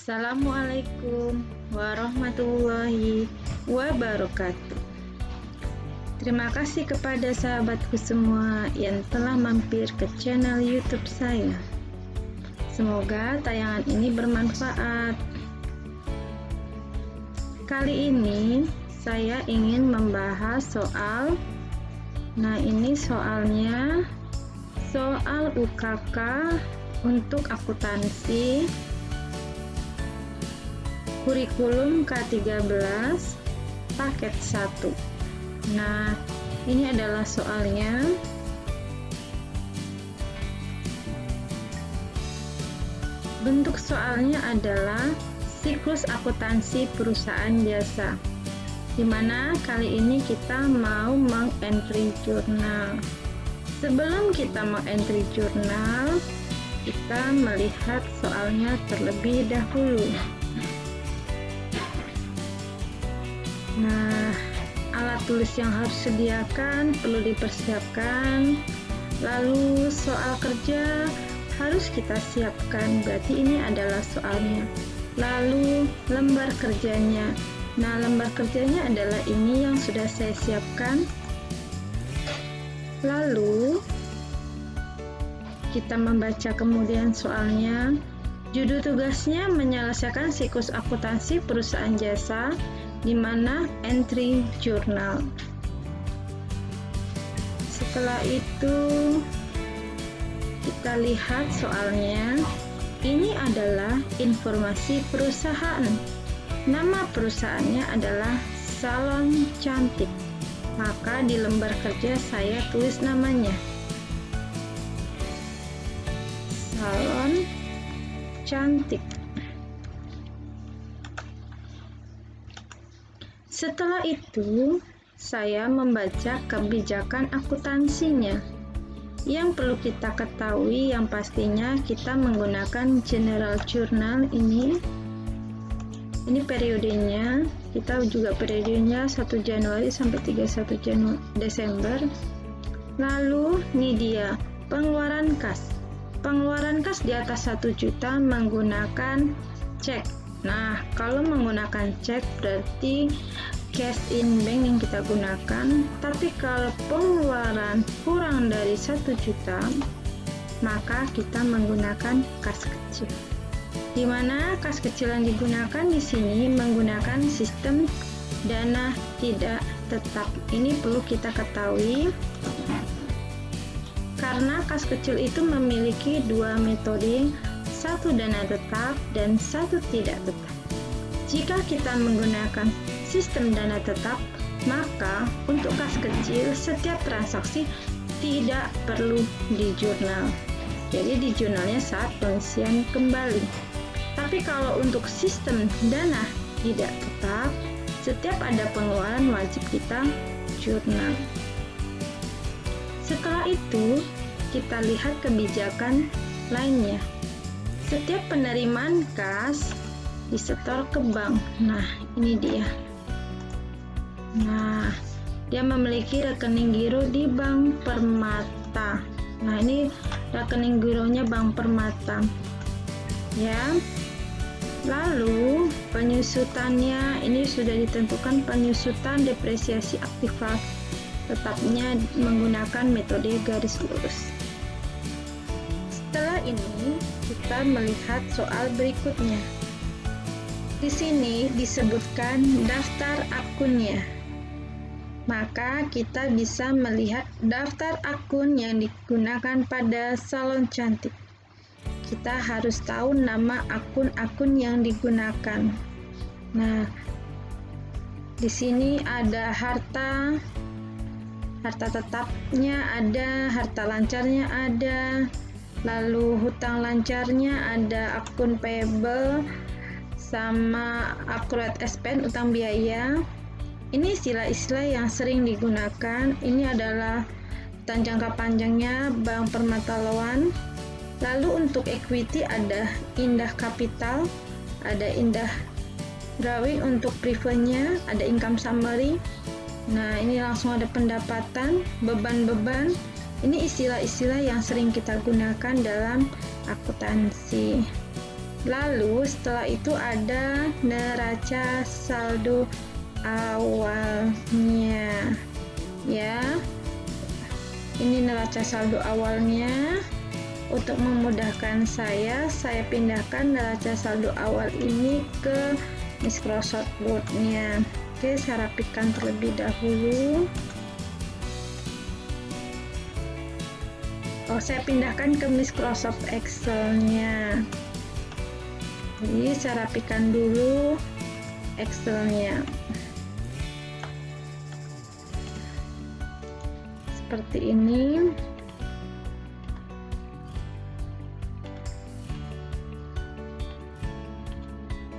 Assalamualaikum warahmatullahi wabarakatuh. Terima kasih kepada sahabatku semua yang telah mampir ke channel YouTube saya. Semoga tayangan ini bermanfaat. Kali ini saya ingin membahas soal. Ini soalnya soal UKK untuk akuntansi kurikulum K13 paket 1. Ini adalah soalnya. Bentuk soalnya adalah siklus akuntansi perusahaan jasa, dimana kali ini kita mau meng-entry jurnal. Sebelum kita meng-entry jurnal, kita melihat soalnya terlebih dahulu. Alat tulis yang harus disediakan perlu dipersiapkan. Lalu soal kerja harus kita siapkan, berarti ini adalah soalnya. Lalu lembar kerjanya. Lembar kerjanya adalah ini yang sudah saya siapkan. Lalu kita membaca kemudian soalnya. Judul tugasnya menyelesaikan siklus akuntansi perusahaan jasa, di mana entry jurnal. Setelah itu kita lihat soalnya. Ini adalah informasi perusahaan. Nama perusahaannya adalah Salon Cantik. Maka di lembar kerja saya tulis namanya, Salon Cantik. Setelah itu, saya membaca kebijakan akuntansinya. Yang perlu kita ketahui yang pastinya kita menggunakan general journal ini. Ini periodenya, kita juga periodenya 1 Januari sampai 31 Desember. Lalu ini dia pengeluaran kas. Pengeluaran kas di atas 1 juta menggunakan cek. Kalau menggunakan cek berarti cash in bank yang kita gunakan. Tapi kalau pengeluaran kurang dari 1 juta, maka kita menggunakan kas kecil. Di mana kas kecil yang digunakan di sini menggunakan sistem dana tidak tetap. Ini perlu kita ketahui karena kas kecil itu memiliki 2 metode, 1 dana tetap dan 1 tidak tetap. Jika kita menggunakan sistem dana tetap, maka untuk kas kecil setiap transaksi tidak perlu di jurnal. Jadi di jurnalnya saat pengisian kembali. Tapi kalau untuk sistem dana tidak tetap, setiap ada pengeluaran wajib kita jurnal. Setelah itu, kita lihat kebijakan lainnya. Setiap penerimaan kas disetor ke bank. Ini dia. Dia memiliki rekening giro di Bank Permata. Ini rekening gironya Bank Permata. Ya. Lalu penyusutannya ini sudah ditentukan, penyusutan depresiasi aktiva tetapnya menggunakan metode garis lurus. Setelah ini kita melihat soal berikutnya. Di sini disebutkan daftar akunnya. Maka kita bisa melihat daftar akun yang digunakan pada Salon Cantik. Kita harus tahu nama akun-akun yang digunakan. Di sini ada harta tetapnya ada, harta lancarnya ada, lalu hutang lancarnya ada, akun payable sama accrued expense, utang biaya. Ini istilah-istilah yang sering digunakan. Ini adalah hutang jangka panjangnya Bank Permata Loan. Lalu untuk equity ada Indah Capital, ada Indah Drawing. Untuk prefernya ada income summary. Ini langsung ada pendapatan, beban-beban. Ini istilah-istilah yang sering kita gunakan dalam akuntansi. Lalu setelah itu ada neraca saldo awalnya, ya. Ini neraca saldo awalnya. Untuk memudahkan saya pindahkan neraca saldo awal ini ke Microsoft Word-nya. Oke, saya rapikan terlebih dahulu. Saya pindahkan ke Microsoft Excel-nya. Jadi saya rapikan dulu Excel-nya. Seperti ini.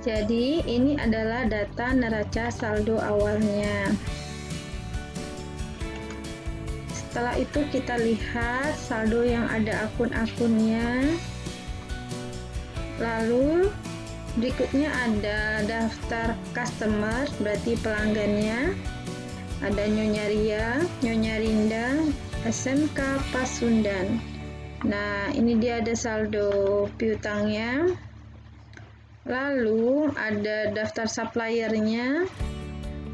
Jadi ini adalah data neraca saldo awalnya. Setelah itu kita lihat saldo yang ada akun-akunnya. Lalu berikutnya ada daftar customer, berarti pelanggannya. Ada Nyonya Ria, Nyonya Rinda, SMK Pasundan. Nah, ini dia ada saldo piutangnya. Lalu ada daftar suppliernya.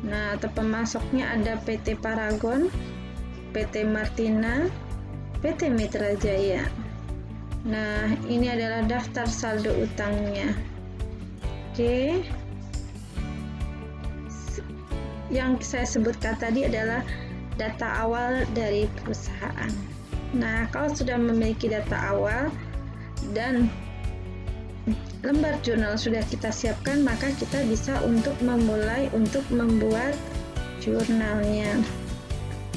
Nah, atau pemasoknya ada PT Paragon, PT Martina, PT Mitra Jaya. Nah, ini adalah daftar saldo utangnya. Oke. Yang saya sebutkan tadi adalah data awal dari perusahaan. Nah, kalau sudah memiliki data awal dan lembar jurnal sudah kita siapkan, maka kita bisa memulai untuk membuat jurnalnya.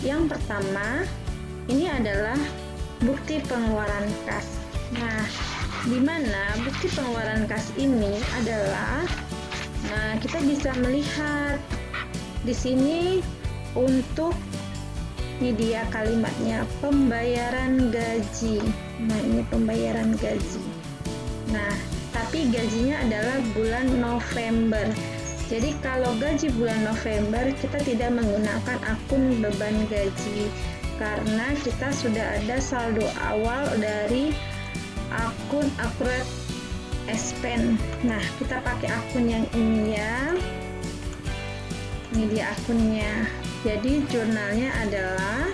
Yang pertama, ini adalah bukti pengeluaran kas. Nah, di mana bukti pengeluaran kas ini adalah, nah, kita bisa melihat di sini untuk ini dia kalimatnya, pembayaran gaji. Nah, ini pembayaran gaji. Nah, tapi gajinya adalah bulan November. Jadi kalau gaji bulan November kita tidak menggunakan akun beban gaji karena kita sudah ada saldo awal dari akun Accurate Expense. Nah, kita pakai akun yang ini ya. Ini dia akunnya. Jadi jurnalnya adalah,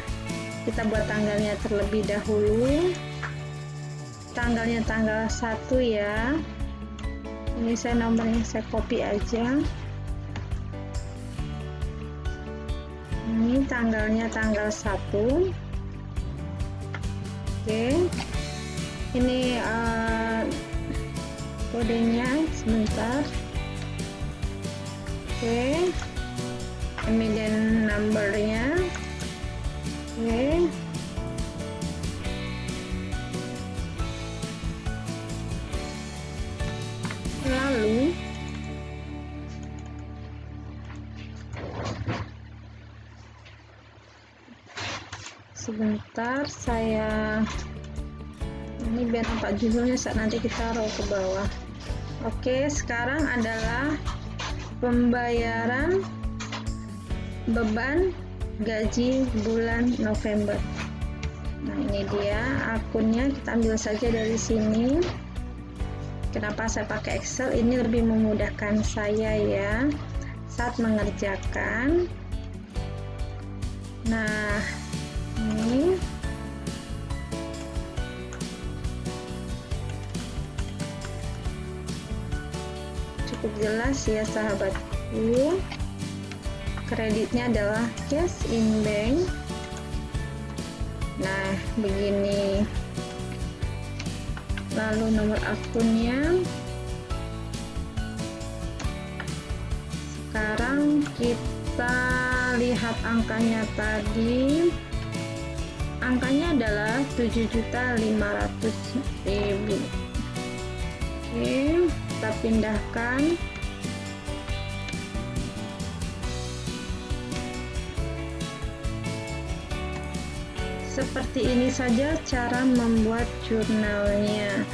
kita buat tanggalnya terlebih dahulu. Tanggalnya tanggal 1 ya. Ini saya nomornya saya copy aja. Ini tanggalnya tanggal 1. Oke. Ini kodenya sebentar. Oke. Emiten numbernya. Oke. Lalu sebentar, saya ini biar nampak judulnya saat nanti kita taruh ke bawah. Oke, sekarang adalah pembayaran beban gaji bulan November. Nah, ini dia akunnya, kita ambil saja dari sini. Kenapa saya pakai Excel? Ini lebih memudahkan saya ya saat mengerjakan. Nah, ini cukup jelas ya sahabatku. Kreditnya adalah cash in bank. Nah, begini. Lalu nomor akunnya. Sekarang kita lihat angkanya tadi. Angkanya adalah 7.500.000. Oke, kita pindahkan. Seperti ini saja cara membuat jurnalnya.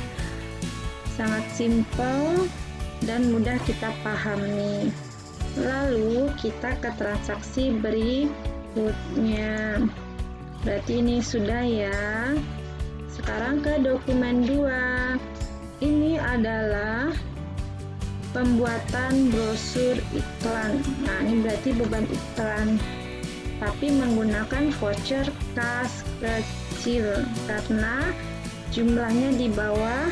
Sangat simpel dan mudah kita pahami. Lalu kita ke transaksi berikutnya. Berarti ini sudah ya. Sekarang ke dokumen 2. Ini adalah pembuatan brosur iklan. Nah, ini berarti beban iklan, tapi menggunakan voucher kas kecil karena jumlahnya di bawah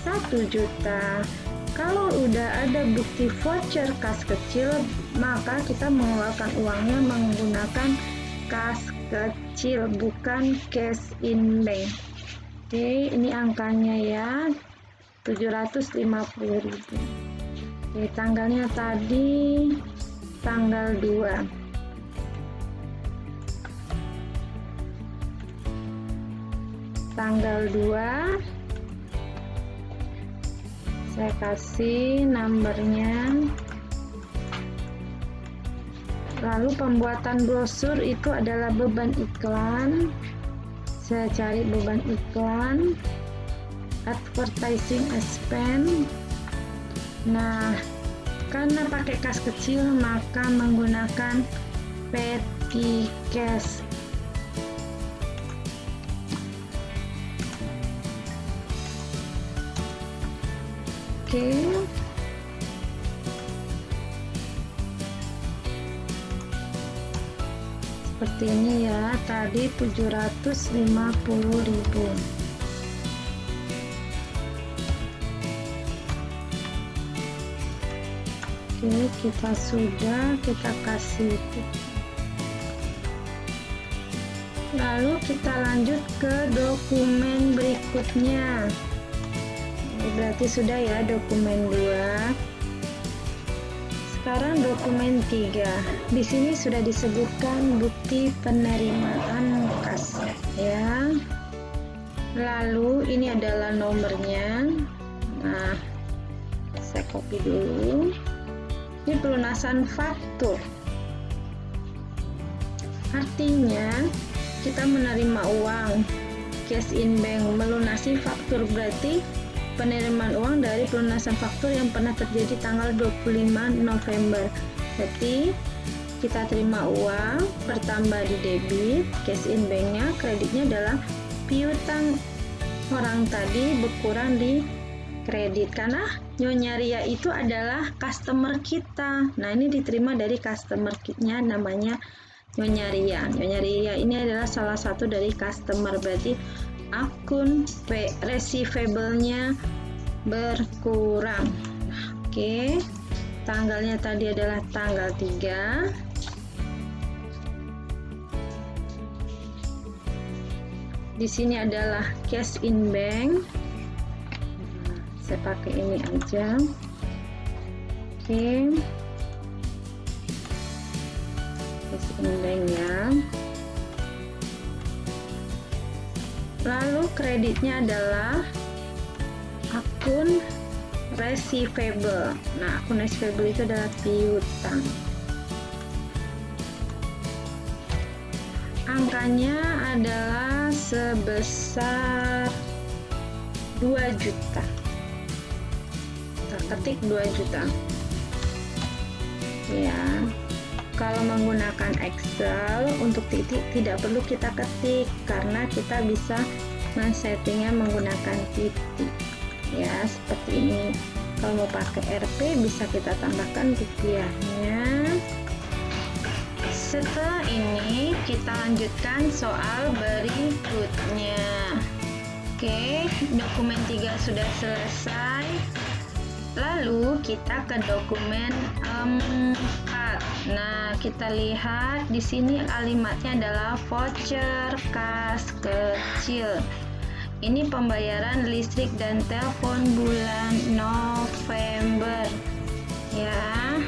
1 juta. Kalau udah ada bukti voucher kas kecil, maka kita mengeluarkan uangnya menggunakan kas kecil, bukan cash in bank. Oke, ini angkanya ya, 750.000. Oke, tanggalnya tadi tanggal 2. Tanggal 2 saya kasih nomornya. Lalu pembuatan brosur itu adalah beban iklan. Saya cari beban iklan, advertising expense. Nah, karena pakai kas kecil maka menggunakan petty cash. Oke. Seperti ini ya, tadi 750.000. Oke, kita kasih. Lalu kita lanjut ke dokumen berikutnya. Ini berarti sudah ya dokumen 2. Sekarang dokumen 3. Di sini sudah disebutkan bukti penerimaan kas ya. Lalu ini adalah nomornya. Nah, saya copy dulu. Ini pelunasan faktur. Artinya kita menerima uang cash in bank, melunasi faktur, berarti penerimaan uang dari pelunasan faktur yang pernah terjadi tanggal 25 November. Berarti kita terima uang, bertambah di debit, cash in banknya, kreditnya adalah piutang orang tadi berkurang di kredit, karena Nyonya Ria itu adalah customer kita. Nah, ini diterima dari customer kitnya, namanya Nyonya Ria. Nyonya Ria ini adalah salah satu dari customer, berarti akun receivable-nya berkurang. Oke, tanggalnya tadi adalah tanggal 3. Di sini adalah cash in bank. Saya pakai ini aja. Oke, cash in bank ya. Lalu kreditnya adalah akun receivable. Nah, akun receivable itu adalah piutang. Angkanya adalah sebesar 2 juta. Kita ketik 2 juta. Ya. Kalau menggunakan Excel untuk titik tidak perlu kita ketik karena kita bisa men-settingnya menggunakan titik ya, seperti ini. Kalau mau pakai RP bisa kita tambahkan rupiahnya. Setelah ini kita lanjutkan soal berikutnya. Oke, dokumen 3 sudah selesai. Lalu kita ke dokumen 4. Nah, kita lihat di sini kalimatnya adalah voucher kas kecil. Ini pembayaran listrik dan telepon bulan November. Ya.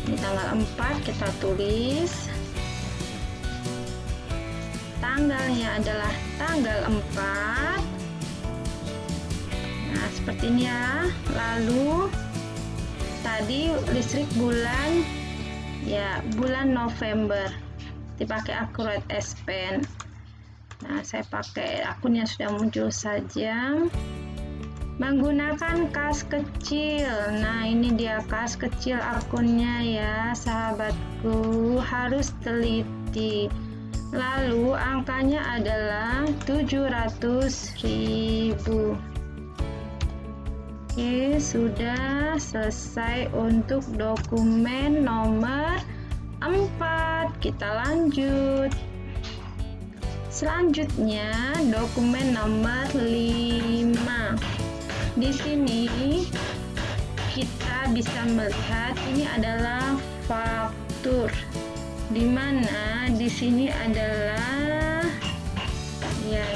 Ini tanggal 4 kita tulis. Tanggalnya adalah tanggal 4. Nah, seperti ini ya. Lalu tadi listrik bulan November dipakai accurate expense. Nah, saya pakai akun yang sudah muncul saja. Menggunakan kas kecil. Nah, ini dia kas kecil akunnya ya, sahabatku, harus teliti. Lalu angkanya adalah 700.000. Oke, sudah selesai untuk dokumen nomor 4. Kita lanjut. Selanjutnya dokumen nomor 5. Di sini kita bisa melihat ini adalah faktur, di mana di sini adalah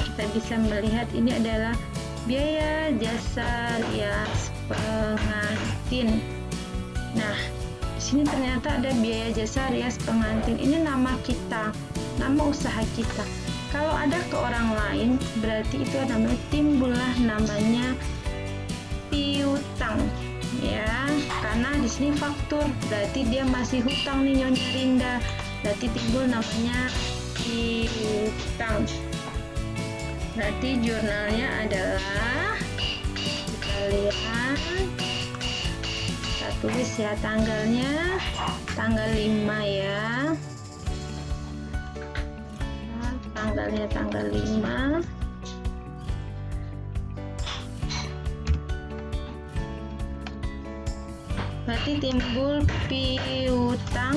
kita bisa melihat ini adalah biaya jasa rias pengantin. Nah, di sini ternyata ada biaya jasa rias pengantin. Ini nama kita, nama usaha kita. Kalau ada ke orang lain, berarti itu namanya timbullah namanya piutang, ya. Karena di sini faktur, berarti dia masih hutang nih Nyonya Rinda. Berarti timbul namanya piutang. Berarti jurnalnya adalah, kita lihat, kita tulis ya tanggalnya, tanggal 5 ya. Nah, tanggalnya tanggal 5. Berarti timbul piutang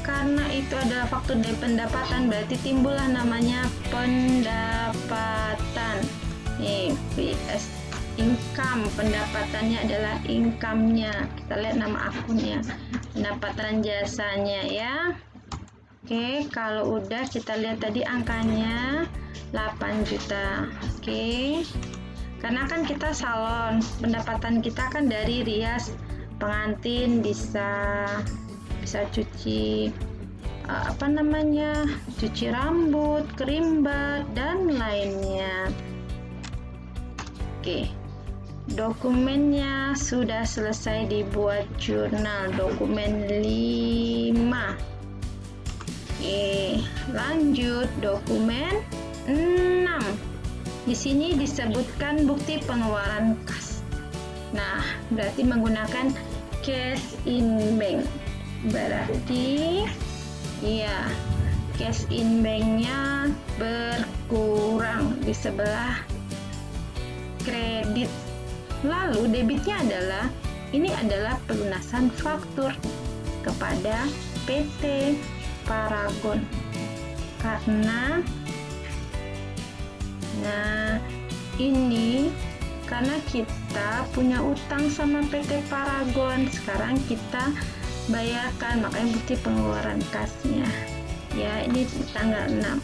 karena itu adalah faktur dari pendapatan, berarti timbullah namanya pendapatan. Nih, PS income, pendapatannya adalah income-nya. Kita lihat nama akunnya, pendapatan jasanya ya. Oke, kalau udah kita lihat tadi angkanya 8 juta. Oke. Karena kan kita salon, pendapatan kita kan dari rias pengantin, bisa cuci cuci rambut, kerimbat, dan lainnya. Oke, dokumennya sudah selesai dibuat jurnal, dokumen 5. Oke, lanjut dokumen 6. Di sini disebutkan bukti pengeluaran kas. Nah, berarti menggunakan cash in bank. Berarti cash in banknya berkurang di sebelah kredit. Lalu debitnya adalah, ini adalah pelunasan faktur kepada PT Paragon. Karena ini karena kita punya utang sama PT Paragon, sekarang kita bayarkan, makanya bukti pengeluaran kasnya ya. Ini tanggal 6,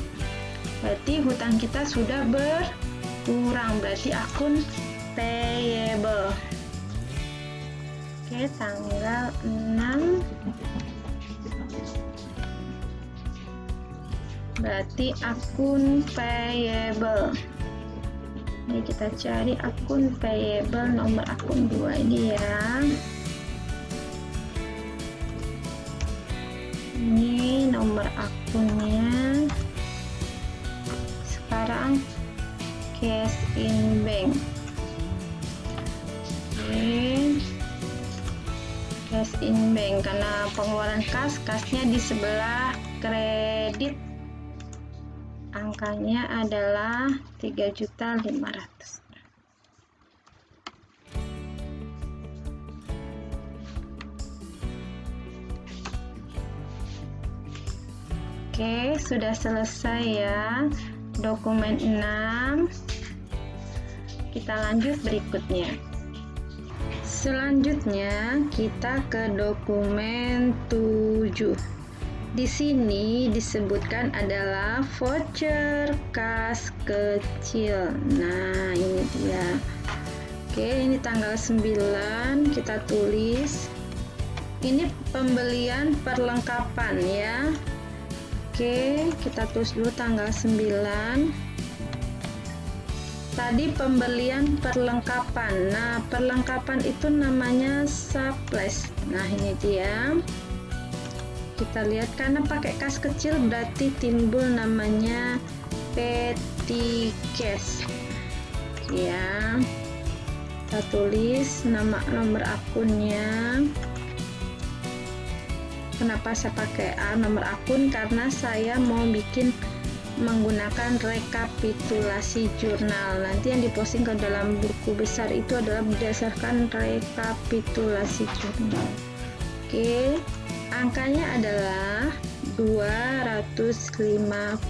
berarti hutang kita sudah berkurang, berarti akun payable. Oke, tanggal 6 berarti akun payable. Ini kita cari akun payable, nomor akun 2 ini ya. Ini nomor akunnya. Sekarang cash in bank. Oke, cash in bank karena pengeluaran kasnya di sebelah kredit. Angkanya adalah 3.500.000. Oke, sudah selesai ya dokumen 6. Kita lanjut berikutnya. Selanjutnya kita ke dokumen 7. Di sini disebutkan adalah voucher kas kecil. Nah, ini dia. Oke, ini tanggal 9 kita tulis. Ini pembelian perlengkapan ya. Oke, kita tulis dulu tanggal 9. Tadi pembelian perlengkapan. Nah, perlengkapan itu namanya supplies. Nah, ini dia. Kita lihat karena pakai kas kecil berarti timbul namanya petty cash. Ya. Kita tulis nomor akunnya. Kenapa saya pakai nomor akun? Karena saya mau bikin menggunakan rekapitulasi jurnal. Nanti yang diposting ke dalam buku besar itu adalah berdasarkan rekapitulasi jurnal. Oke, angkanya adalah 250.000.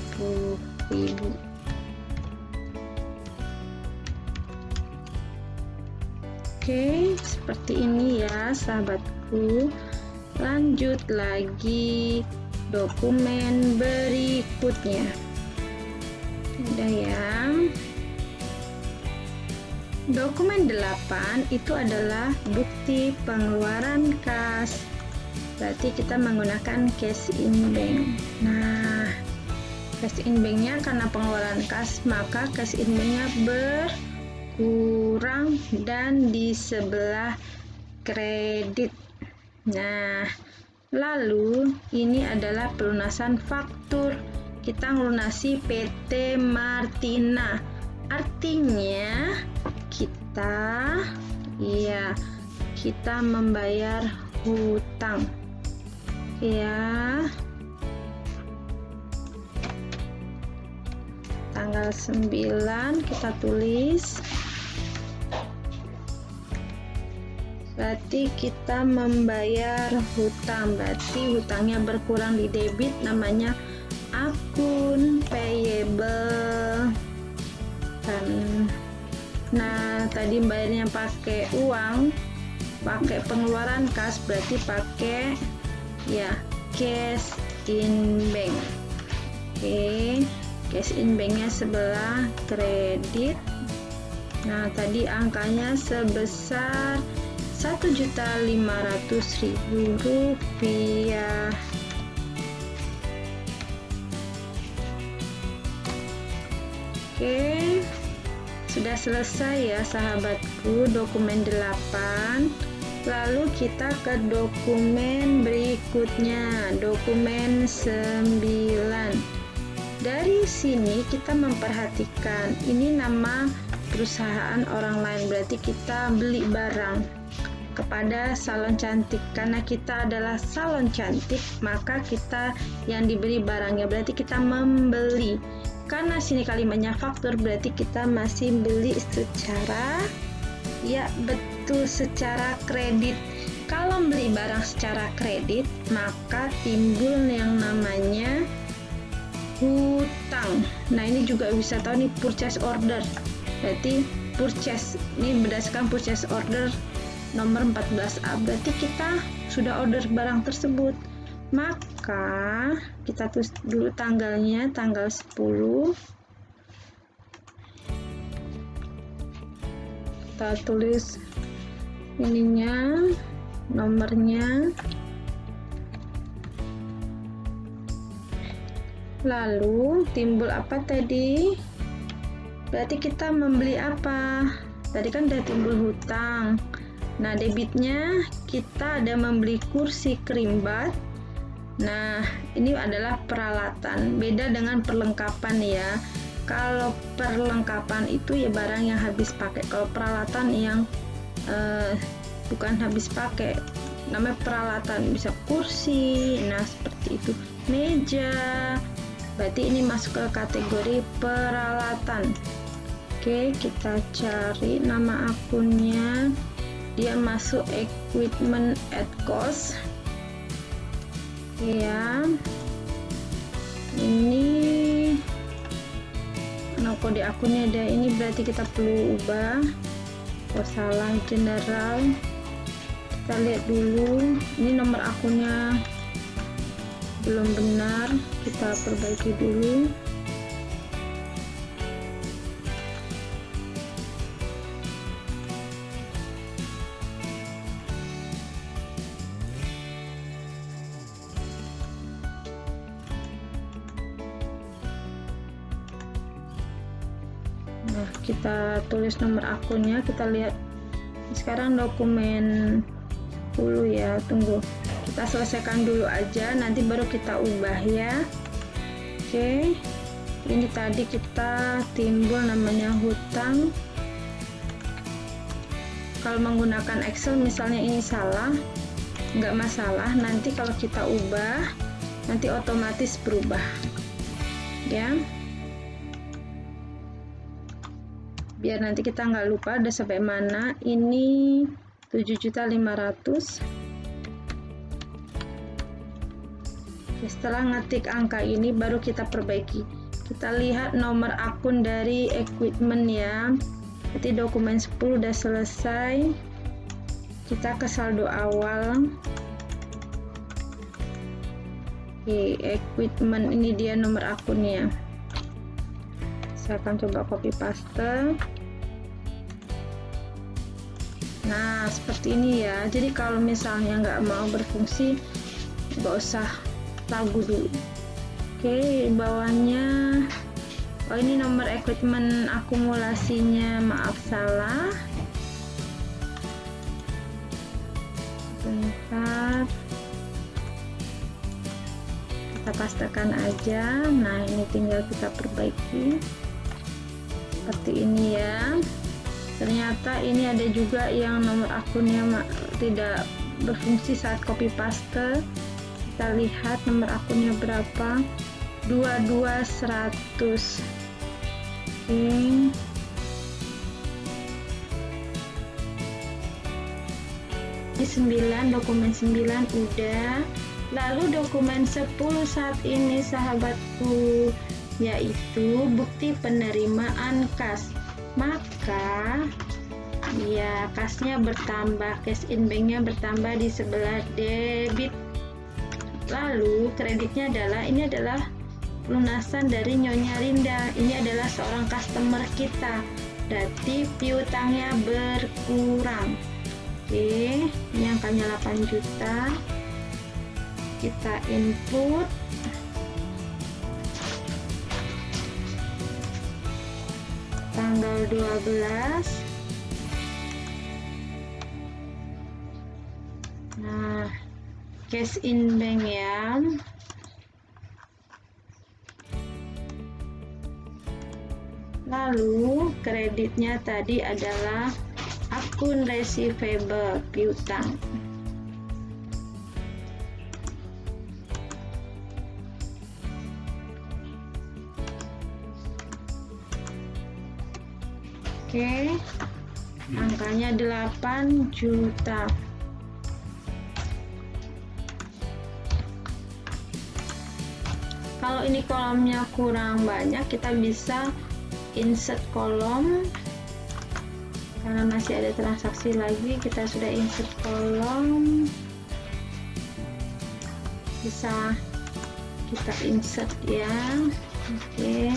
Oke, seperti ini ya sahabatku. Lanjut lagi dokumen berikutnya. Ada yang dokumen 8 itu adalah bukti pengeluaran kas. Berarti kita menggunakan cash in bank. Nah, cash in banknya karena pengeluaran kas, maka cash in banknya berkurang dan di sebelah kredit. Nah, lalu ini adalah pelunasan faktur. Kita melunasi PT Martina. Artinya kita membayar hutang. Ya. Tanggal 9 kita tulis. Berarti kita membayar hutang, berarti hutangnya berkurang di debit, namanya akun payable. Nah, tadi bayarnya pakai uang, pakai pengeluaran kas, berarti pakai ya cash in bank. Oke, cash in banknya sebelah kredit. Nah, tadi angkanya sebesar Rp1.500.000. Oke, sudah selesai ya sahabatku dokumen 8. Lalu kita ke dokumen berikutnya, dokumen 9. Dari sini kita memperhatikan ini nama perusahaan orang lain, berarti kita beli barang kepada salon cantik. Karena kita adalah salon cantik, maka kita yang diberi barangnya, berarti kita membeli. Karena sini kalimatnya faktur, berarti kita masih beli secara secara kredit. Kalau beli barang secara kredit, maka timbul yang namanya hutang. Nah, ini juga bisa tahu nih purchase order. Berarti purchase ini berdasarkan purchase order nomor 14A, berarti kita sudah order barang tersebut. Maka kita tulis dulu tanggalnya, tanggal 10. Kita tulis ininya, nomornya. Lalu timbul apa tadi? Berarti kita membeli apa? Tadi kan udah timbul hutang. Nah, debitnya kita ada membeli kursi kerimbat. Nah, ini adalah peralatan. Beda dengan perlengkapan ya. Kalau perlengkapan itu ya barang yang habis pakai. Kalau peralatan yang bukan habis pakai, namanya peralatan, bisa kursi. Nah, seperti itu. Meja. Berarti ini masuk ke kategori peralatan. Oke, kita cari nama akunnya. Dia masuk equipment at cost. Ya, ini kode akunnya ada ini, berarti kita perlu ubah. Oh, salah, general. Kita lihat dulu, ini nomor akunnya belum benar, kita perbaiki dulu. Nah, kita tulis nomor akunnya, kita lihat sekarang dokumen 10 ya. Tunggu, kita selesaikan dulu aja, nanti baru kita ubah ya. Oke, ini tadi kita timbul namanya hutang. Kalau menggunakan Excel misalnya ini salah, nggak masalah, nanti kalau kita ubah nanti otomatis berubah ya, biar nanti kita nggak lupa udah sampai mana. Ini 7.500.000. Setelah ngetik angka ini baru kita perbaiki. Kita lihat nomor akun dari equipment ya. Nanti dokumen 10 udah selesai. Kita ke saldo awal. Oke, equipment ini dia nomor akunnya. Saya akan coba copy paste. Nah, seperti ini ya. Jadi kalau misalnya nggak mau berfungsi, nggak usah lagu dulu. Oke, bawahnya, oh ini nomor equipment akumulasinya, maaf salah. Bentar, kita pastekan aja. Nah, ini tinggal kita perbaiki seperti ini ya. Ternyata ini ada juga yang nomor akunnya tidak berfungsi saat copy paste. Kita lihat nomor akunnya berapa. 22.100. Oke. Ini 9, dokumen 9 udah. Lalu dokumen 10 saat ini sahabatku, yaitu bukti penerimaan kas. Maka ya kasnya bertambah, cash in banknya bertambah di sebelah debit. Lalu kreditnya adalah, ini adalah lunasan dari Nyonya Linda. Ini adalah seorang customer kita, berarti piutangnya berkurang. Oke, ini angkanya 8 juta. Kita input. Tanggal 12. Nah, cash in bank ya. Lalu kreditnya tadi adalah akun receivable piutang. Oke, angkanya 8 juta. Kalau ini kolomnya kurang banyak, kita bisa insert kolom. Karena masih ada transaksi lagi, kita sudah insert kolom. Bisa kita insert ya. Oke.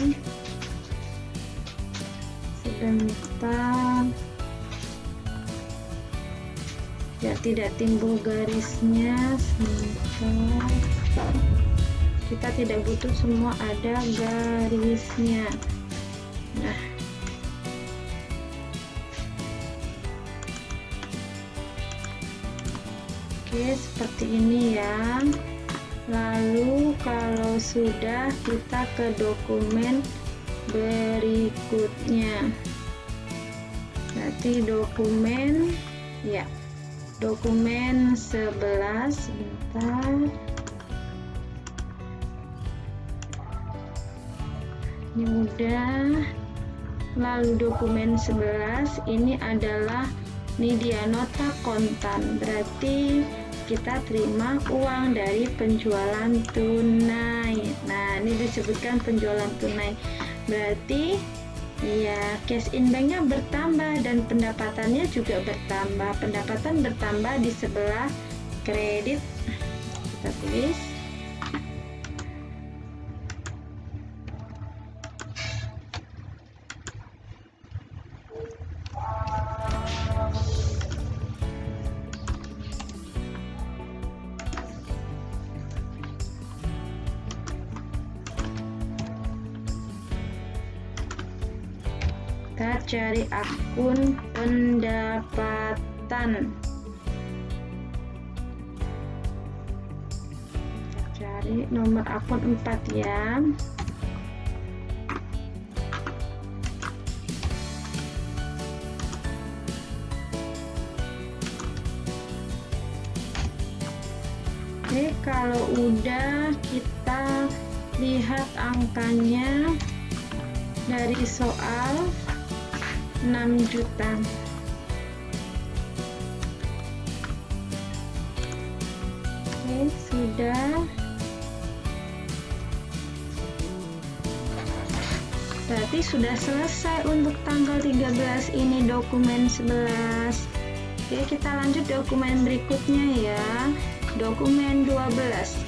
Sebentar. Ya, tidak timbul garisnya. Sebentar. Kita tidak butuh semua ada garisnya. Nah, oke, seperti ini ya. Lalu kalau sudah, kita ke dokumen berikutnya. Berarti dokumen ya, dokumen 11. Sebentar, ini udah. Lalu dokumen 11 ini adalah dia nota kontan, berarti kita terima uang dari penjualan tunai. Nah, ini disebutkan penjualan tunai, berarti ya cash in banknya bertambah dan pendapatannya juga bertambah. Pendapatan bertambah di sebelah kredit. Kita tulis kita cari akun pendapatan. Kita cari nomor akun 4 ya. Oke, kalau udah kita lihat angkanya dari soal 6 juta. Oke, sudah. Berarti sudah selesai untuk tanggal 13 ini dokumen 11. Oke, kita lanjut dokumen berikutnya ya. Dokumen 12.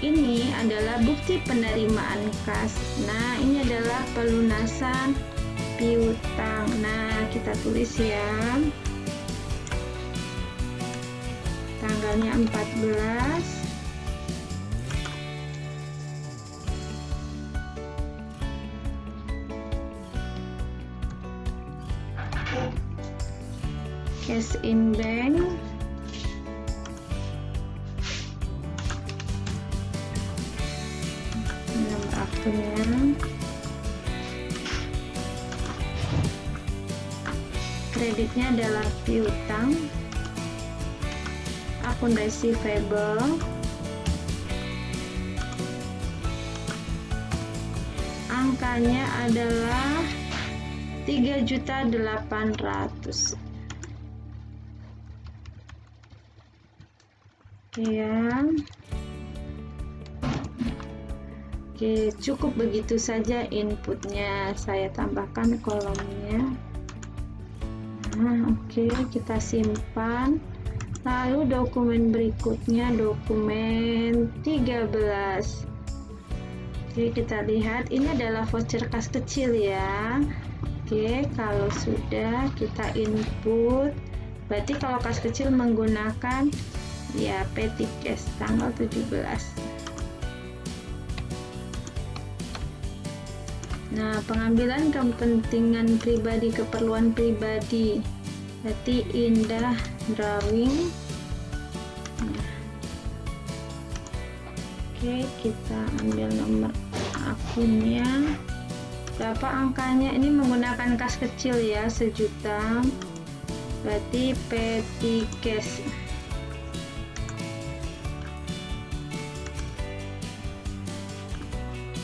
Ini adalah bukti penerimaan kas. Nah, ini adalah pelunasan piutang. Nah, kita tulis ya. Tanggalnya 14. Cash in bank. Nomor akunnya. Kreditnya adalah piutang. Akun receivable. Angkanya adalah 3.800.000. Ya. Oke, cukup begitu saja inputnya. Saya tambahkan kolomnya. Nah, oke, kita simpan. Lalu dokumen berikutnya, dokumen 13. Oke, kita lihat ini adalah voucher kas kecil ya. Oke, kalau sudah kita input, berarti kalau kas kecil menggunakan ya petty cash tanggal 17. Nah, pengambilan kepentingan pribadi, keperluan pribadi, berarti Indah Drawing. Oke, kita ambil nomor akunnya. Berapa angkanya? Ini menggunakan kas kecil ya, 1 juta. Berarti petty cash.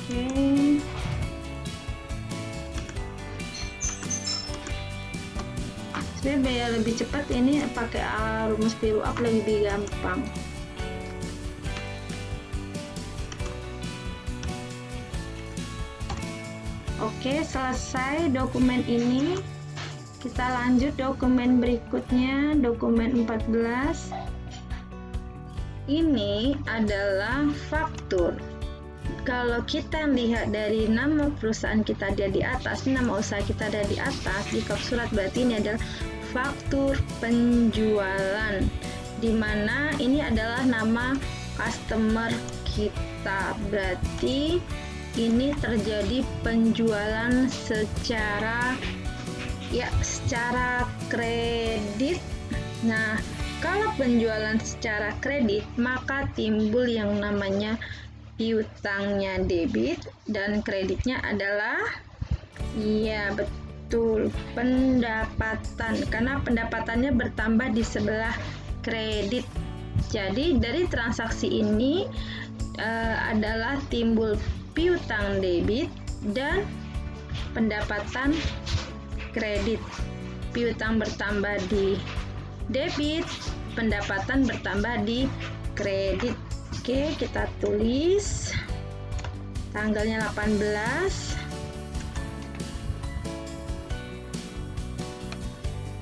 Oke. Biar lebih cepat ini pakai rumus biru up lebih gampang. Oke, selesai dokumen ini. Kita lanjut dokumen berikutnya, dokumen 14. Ini adalah faktur. Kalau kita lihat dari nama perusahaan kita ada di atas, nama usaha kita ada di atas, di kop surat, berarti ini adalah faktur penjualan, dimana ini adalah nama customer kita. Berarti ini terjadi penjualan secara kredit. Nah, kalau penjualan secara kredit, maka timbul yang namanya piutangnya debit dan kreditnya adalah betul, pendapatan, karena pendapatannya bertambah di sebelah kredit. Jadi dari transaksi ini adalah timbul piutang debit dan pendapatan kredit. Piutang bertambah di debit, pendapatan bertambah di kredit. Oke, kita tulis tanggalnya 18.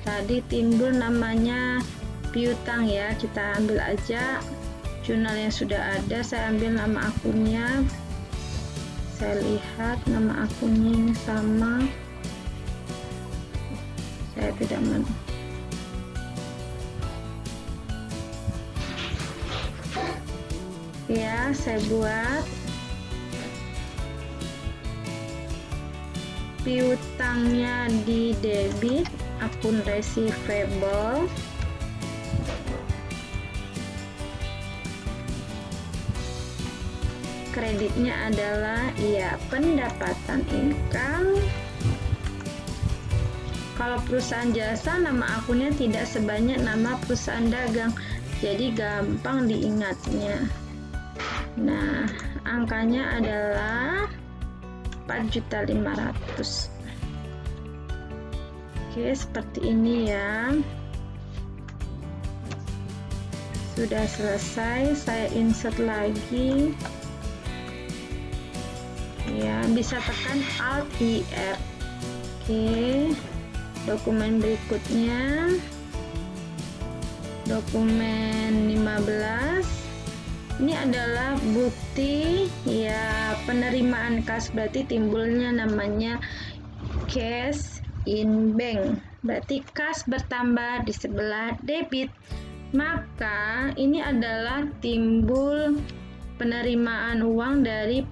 Tadi timbul namanya piutang ya, kita ambil aja jurnal yang sudah ada. Saya ambil nama akunnya, saya lihat nama akunnya ini sama, saya tidak ya, saya buat piutangnya di debit, akun receivable, kreditnya adalah pendapatan income. Kalau perusahaan jasa, nama akunnya tidak sebanyak nama perusahaan dagang, jadi gampang diingatnya. Nah, angkanya adalah 4.500.000. Oke, seperti ini ya. Sudah selesai, saya insert lagi. Ya, bisa tekan Alt IR. Oke. Dokumen berikutnya. Dokumen 15. Ini adalah bukti ya penerimaan kas, berarti timbulnya namanya cash in bank. Berarti kas bertambah di sebelah debit. Maka ini adalah timbul penerimaan uang dari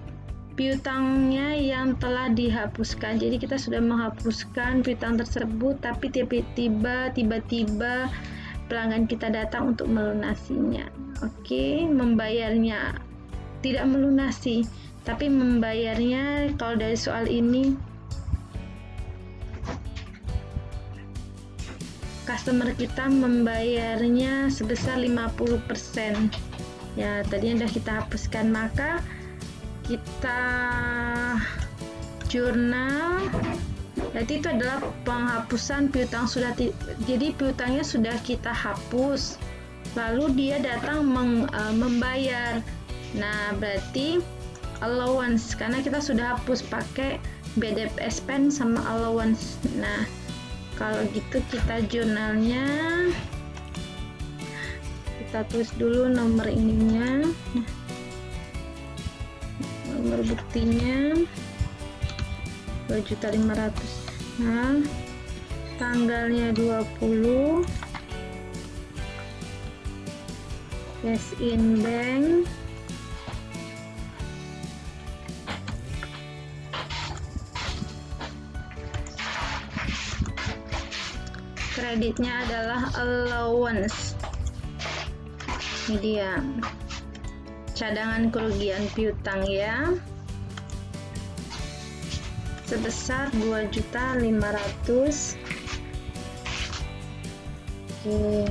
piutangnya yang telah dihapuskan. Jadi kita sudah menghapuskan piutang tersebut, tapi tiba-tiba pelanggan kita datang untuk melunasinya. Oke, membayarnya tidak melunasi, tapi membayarnya kalau dari soal ini customer kita membayarnya sebesar 50%. Ya, tadinya sudah kita hapuskan, maka kita jurnal. Berarti itu adalah penghapusan piutang jadi piutangnya sudah kita hapus, lalu dia datang membayar. Nah, berarti allowance karena kita sudah hapus pakai BDP spend sama allowance. Nah, kalau gitu kita jurnalnya kita tulis dulu nomor ininya, nomor buktinya 2.500.000. Nah, tanggalnya 20, cash in bank, kreditnya adalah allowance. Ini dia cadangan kerugian piutang ya, sebesar 2.500.000. Oke,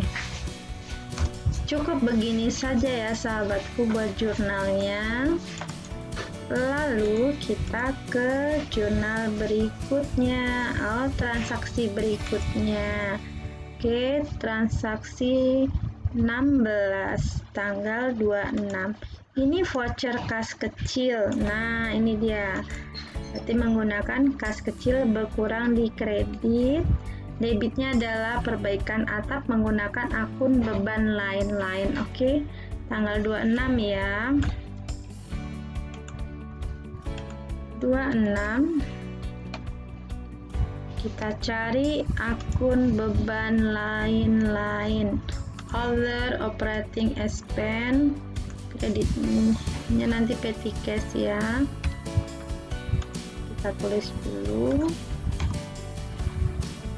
cukup begini saja ya sahabatku buat jurnalnya. Lalu kita ke jurnal berikutnya, transaksi berikutnya. Oke, transaksi 16 tanggal 26. Ini voucher kas kecil. Nah, ini dia. Berarti menggunakan kas kecil berkurang di kredit. Debitnya adalah perbaikan atap menggunakan akun beban lain-lain. Oke, tanggal 26 ya. 26. Kita cari akun beban lain-lain. Other operating expense. Kreditnya nanti petty cash ya. Kita tulis dulu,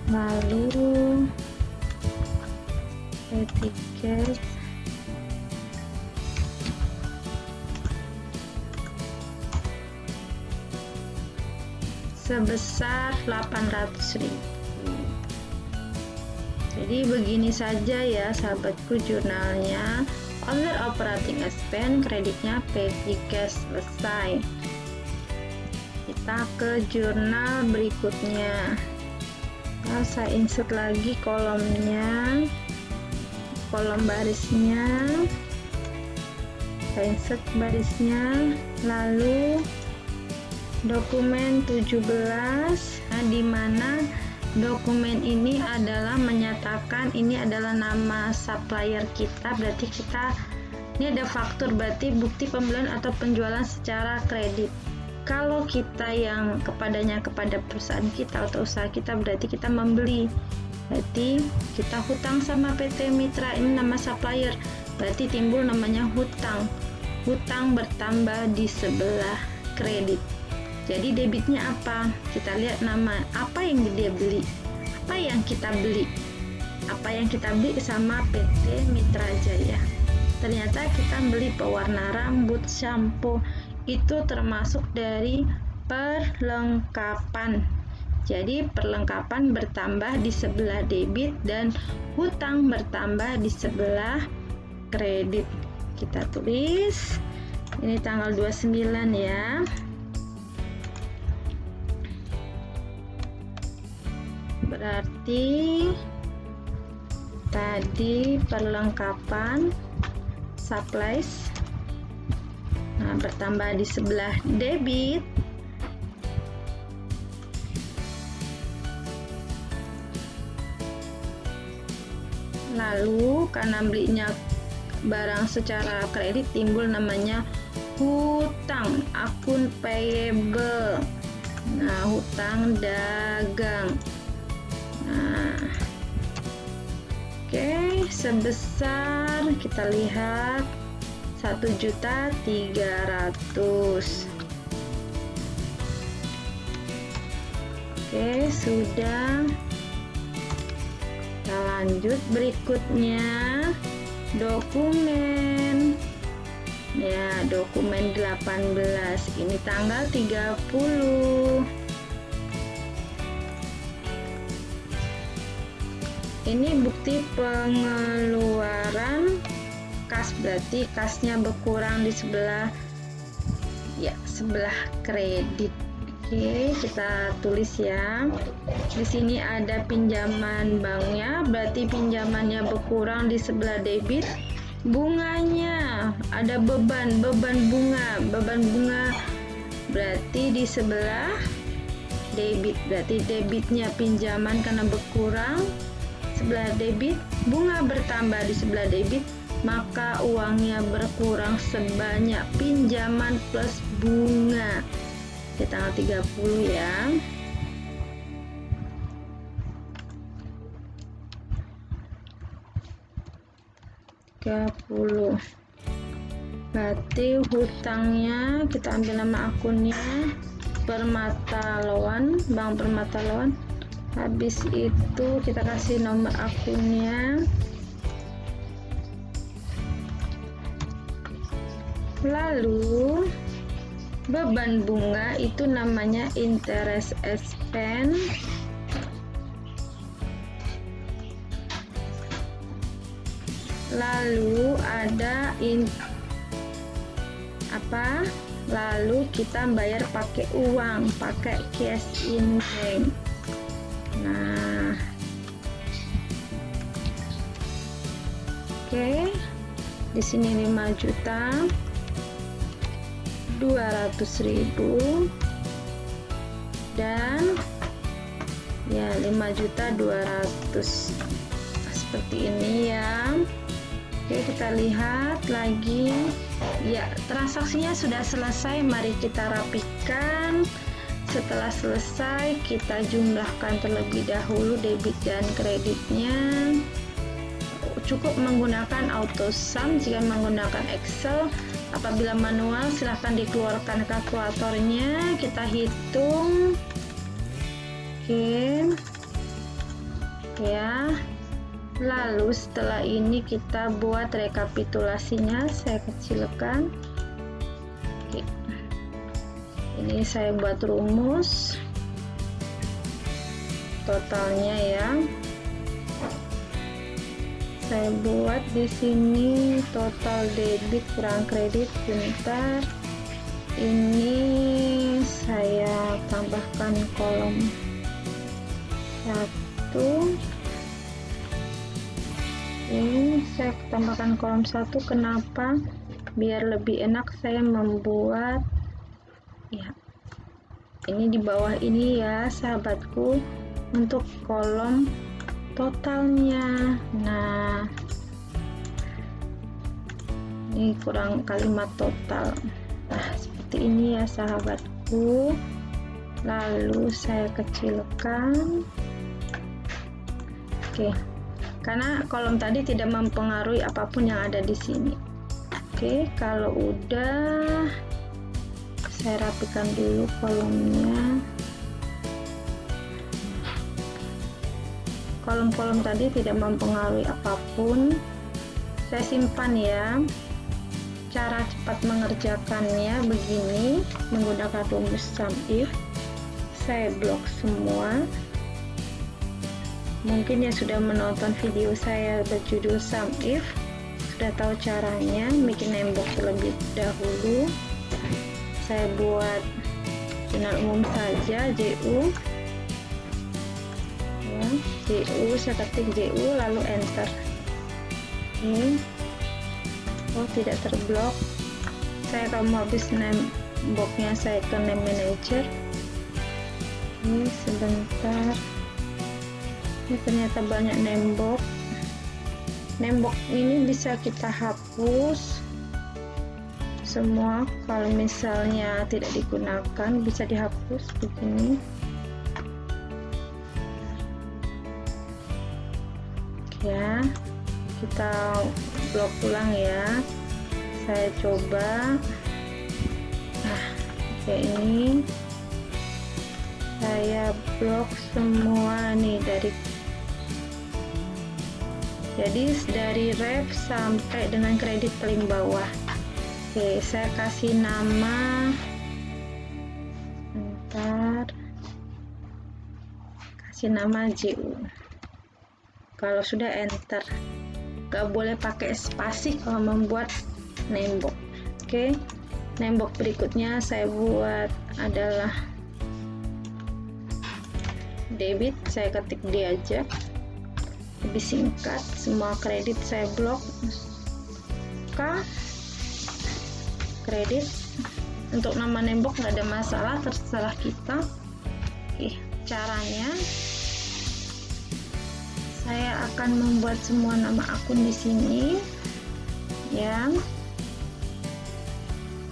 lalu petty cash sebesar 800.000. Jadi begini saja ya sahabatku jurnalnya. Other operating expense, kreditnya petty cash, selesai. Kita ke jurnal berikutnya. Nah, saya insert lagi kolomnya, kolom barisnya, saya insert barisnya, lalu dokumen 17, di mana dokumen ini adalah menyatakan ini adalah nama supplier kita, berarti kita ini ada faktur, berarti bukti pembelian atau penjualan secara kredit. Kalau kita yang kepada perusahaan kita atau usaha kita, berarti kita membeli, berarti kita hutang sama PT Mitra, ini nama supplier, berarti timbul namanya hutang. Hutang bertambah di sebelah kredit. Jadi debitnya apa? Kita lihat nama apa yang dia beli, apa yang kita beli, apa yang kita beli sama PT Mitra Jaya. Ternyata kita beli pewarna rambut, shampoo, itu termasuk dari perlengkapan. Jadi perlengkapan bertambah di sebelah debit dan hutang bertambah di sebelah kredit. Kita tulis ini tanggal 29 ya. Berarti tadi perlengkapan supplies, nah bertambah di sebelah debit. Lalu karena belinya barang secara kredit timbul namanya hutang, akun payable. Nah, hutang dagang. Nah, oke, sebesar kita lihat 1.300.000. Oke, sudah. Kita lanjut, berikutnya dokumen. Ya, dokumen 18. Ini tanggal 30. Ini bukti pengeluaran kas, berarti kasnya berkurang di sebelah kredit. Oke, kita tulis ya. Di sini ada pinjaman banknya, berarti pinjamannya berkurang di sebelah debit. Bunganya ada beban bunga berarti di sebelah debit. Berarti debitnya pinjaman karena berkurang sebelah debit, bunga bertambah di sebelah debit, maka uangnya berkurang sebanyak pinjaman plus bunga di tanggal 30 ya. Berarti hutangnya kita ambil nama akunnya Permata Loan, Bank Permata Loan. Habis itu kita kasih nomor akunnya. Lalu beban bunga itu namanya interest expense. Lalu ada lalu kita bayar pakai uang, pakai cash in bank. Nah, oke, di sini 5.200.000 dan ya 5.200.000 seperti ini ya. Oke, kita lihat lagi ya, transaksinya sudah selesai. Mari kita rapikan. Setelah selesai, kita jumlahkan terlebih dahulu debit dan kreditnya. Cukup menggunakan auto sum jika menggunakan Excel. Apabila manual, silahkan dikeluarkan kalkulatornya. Kita hitung. Oke ya. Lalu setelah ini kita buat rekapitulasinya. Saya kecilkan. Oke. Ini saya buat rumus totalnya ya. Saya buat di sini total debit kurang kredit. Bentar. Ini saya tambahkan kolom 1. Ini saya tambahkan kolom 1. Kenapa? Biar lebih enak saya membuat ya, ini di bawah ini ya sahabatku, untuk kolom totalnya. Nah, ini kurang kalimat total. Nah, seperti ini ya sahabatku. Lalu saya kecilkan. Oke, karena kolom tadi tidak mempengaruhi apapun yang ada di sini. Oke, kalau udah, saya rapikan dulu kolomnya. Kolom-kolom tadi tidak mempengaruhi apapun. Saya simpan ya. Cara cepat mengerjakannya begini, menggunakan rumus sum if. Saya blok semua. Mungkin yang sudah menonton video saya berjudul sum if sudah tahu caranya bikin nembok terlebih dahulu. Saya buat jurnal umum saja, JU ya, JU, saya ketik JU lalu enter. Oke. Oh, tidak terblok. Saya kalau mau habis nemboknya saya ke name manager. Ini sebentar. Ini ternyata banyak nembok. Nembok ini bisa kita hapus semua. Kalau misalnya tidak digunakan bisa dihapus begini. Ya, kita blok ulang ya. Saya coba. Nah, kayak ini saya blok semua nih dari ref sampai dengan kredit paling bawah. Oke, saya kasih nama, bentar, kasih nama JU. Kalau sudah enter, gak boleh pakai spasi kalau membuat nembok. Oke, nembok berikutnya saya buat adalah debit. Saya ketik D aja, lebih singkat. Semua kredit saya blok. K kredit. Untuk nama nembok nggak ada masalah, terserah kita. Oke, caranya saya akan membuat semua nama akun di sini ya.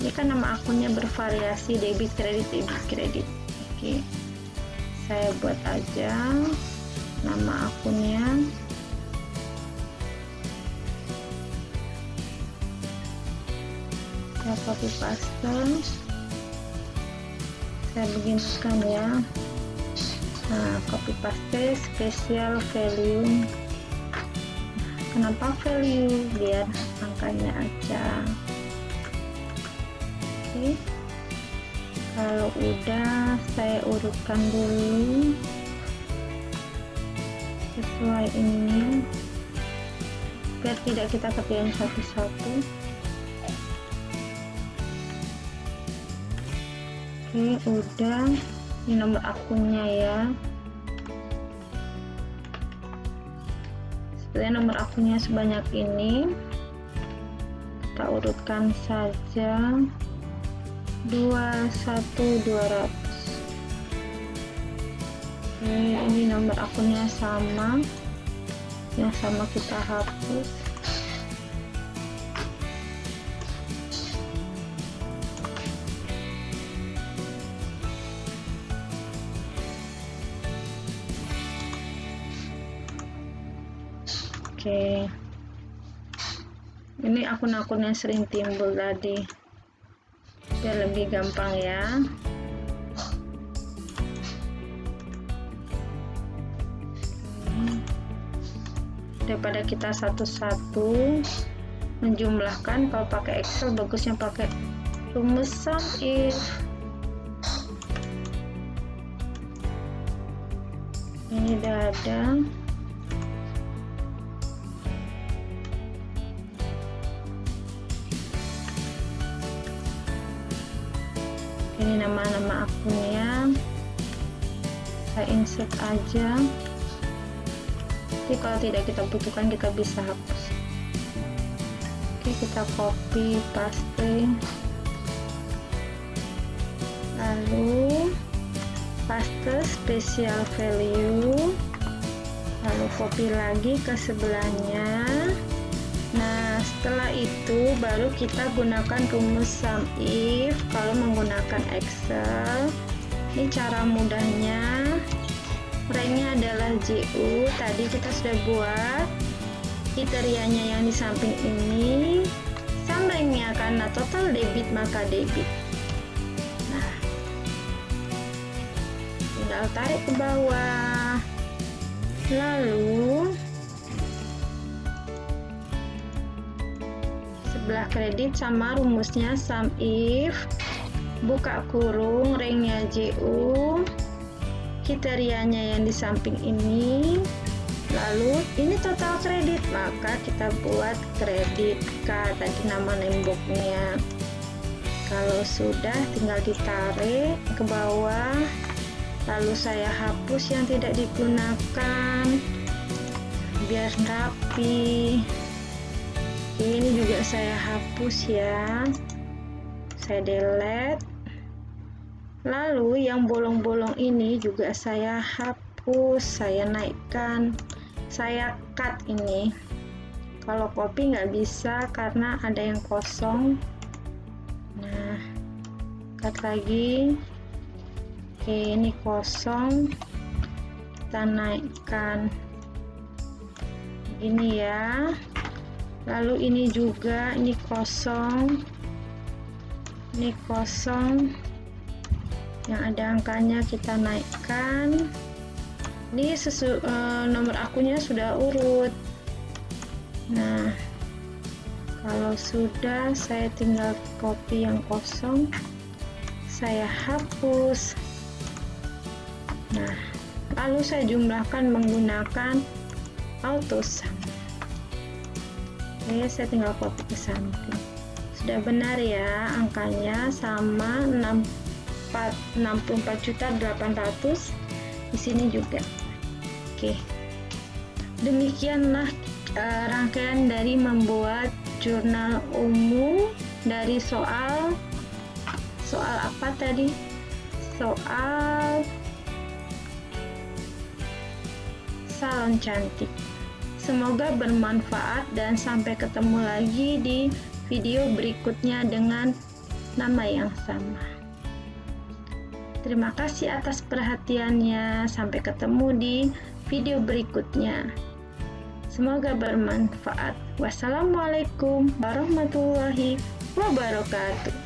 Ini kan nama akunnya bervariasi, debit kredit debit kredit. Oke, saya buat aja nama akunnya. Saya copy paste, saya beginikan ya. Nah, copy paste special value. Kenapa value? Biar angkanya aja. Oke, kalau udah saya urutkan dulu sesuai ini biar tidak kita kerjain satu-satu. Oke, udah. Ini nomor akunnya ya. Sebenarnya nomor akunnya sebanyak ini, kita urutkan saja 21200. Oke, ini nomor akunnya sama, yang sama kita hapus. Oke, ini akun-akun yang sering timbul tadi, biar lebih gampang ya. Daripada kita satu-satu menjumlahkan, kalau pakai Excel bagusnya pakai rumus sum if. Ini udah ada. Ini nama-nama akunnya saya insert aja. Jadi kalau tidak kita butuhkan kita bisa hapus. Oke, kita copy paste, lalu paste special value, lalu copy lagi ke sebelahnya. Nah, setelah itu baru kita gunakan rumus sum if kalau menggunakan Excel. Ini cara mudahnya. Ranknya adalah JU. Tadi kita sudah buat kriterianya yang di samping ini. Sum ranknya karena total debit maka debit. Nah, tinggal tarik ke bawah. Lalu sebelah kredit sama rumusnya sum if, buka kurung, ranknya JU, kriterianya yang di samping ini, Lalu ini total kredit, maka kita buat kredit K tadi nama nemboknya. Kalau sudah tinggal ditarik ke bawah, lalu saya hapus yang tidak digunakan biar rapi. Ini juga saya hapus ya, saya delete. Lalu yang bolong-bolong ini juga saya hapus, saya naikkan, saya cut ini. Kalau copy nggak bisa karena ada yang kosong. Nah, cut lagi. Oke, ini kosong, kita naikkan ini ya. Lalu ini juga, ini kosong, yang ada angkanya kita naikkan. Ini nomor akunnya sudah urut. Nah, kalau sudah, saya tinggal copy yang kosong, saya hapus. Nah, lalu saya jumlahkan menggunakan AutoSum. Oke, saya tinggal copy ke samping. Sudah benar ya, angkanya sama 64.800. Di sini juga. Oke, demikianlah rangkaian dari membuat jurnal umum dari soal apa tadi? Soal salon cantik. Semoga bermanfaat dan sampai ketemu lagi di video berikutnya dengan nama yang sama. Terima kasih atas perhatiannya. Sampai ketemu di video berikutnya. Semoga bermanfaat. Wassalamualaikum warahmatullahi wabarakatuh.